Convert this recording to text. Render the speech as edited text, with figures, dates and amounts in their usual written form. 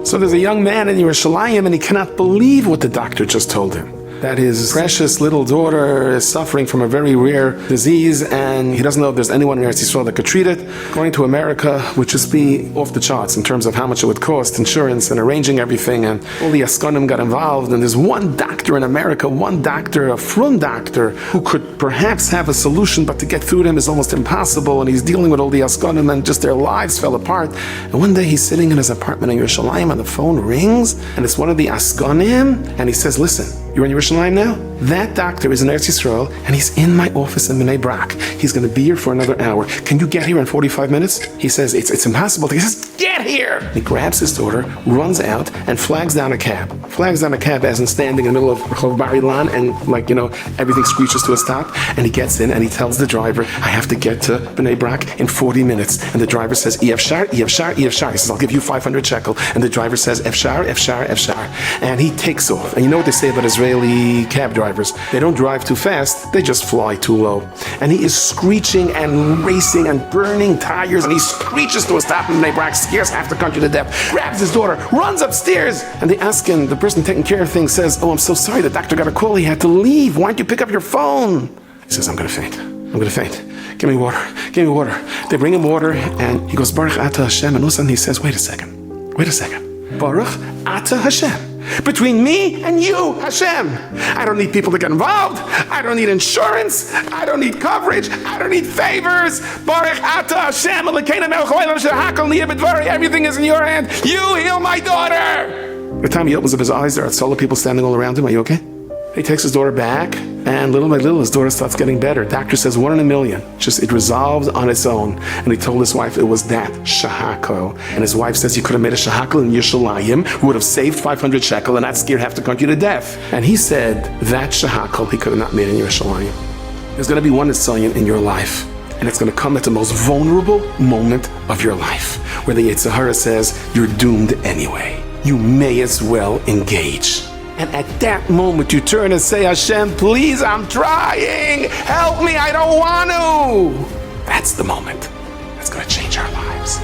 So there's a young man in Yerushalayim, and he cannot believe what the doctor just told him. That his precious little daughter is suffering from a very rare disease, and he doesn't know if there's anyone in Eretz Yisrael that could treat it. Going to America would just be off the charts in terms of how much it would cost, insurance and arranging everything, and all the Askanim got involved. And there's one doctor in America, one doctor, a front doctor, who could perhaps have a solution, but to get through to him is almost impossible, and he's dealing with all the Askanim, and just their lives fell apart. And one day he's sitting in his apartment in Yerushalayim, and the phone rings, and it's one of the Askanim, and he says, listen, you're in Yerushalayim now? That doctor is in Eretz Yisrael, and he's in my office in Bnei Brak. He's going to be here for another hour. Can you get here in 45 minutes? He says, it's impossible. He says, get here! He grabs his daughter, runs out, and flags down a cab. Flags down a cab as in standing in the middle of Rehov Bar Ilan, and everything screeches to a stop. And he gets in, and he tells the driver, I have to get to Bnei Brak in 40 minutes. And the driver says, Efshar, Efshar, Efshar. He says, I'll give you 500 shekel. And the driver says, Efshar, Efshar, Efshar. And he takes off. And you know what they say about Israeli cab drivers? They don't drive too fast, they just fly too low. And he is screeching and racing and burning tires, and he screeches to a stop in Bnei Brak, scares half the country to death, grabs his daughter, runs upstairs, and they ask him, the person taking care of things says, oh, I'm so sorry, the doctor got a call, he had to leave, why don't you pick up your phone? He says, I'm gonna faint. Give me water. They bring him water, and he goes, Baruch Ata Hashem, and all of a sudden he says, wait a second. Baruch Ata Hashem. Between me and you, Hashem. I don't need people to get involved. I don't need insurance. I don't need coverage. I don't need favors. Baruch Ata Hashem, everything is in your hand. You heal my daughter. By the time he opens up his eyes, there are solo people standing all around him. Are you okay? He takes his daughter back, and little by little, his daughter starts getting better. Doctor says 1 in a million. It resolves on its own. And he told his wife it was that shahako. And his wife says he could have made a shahako in Yerushalayim, who would have saved 500 shekel and not scared half the country to death. And he said that shahako he could have not made in Yerushalayim. There's going to be one Nisayon in your life, and it's going to come at the most vulnerable moment of your life, where the Yetzer Hara says you're doomed anyway. You may as well engage. And at that moment, you turn and say, Hashem, please, I'm trying. Help me, I don't want to. That's the moment that's going to change our lives.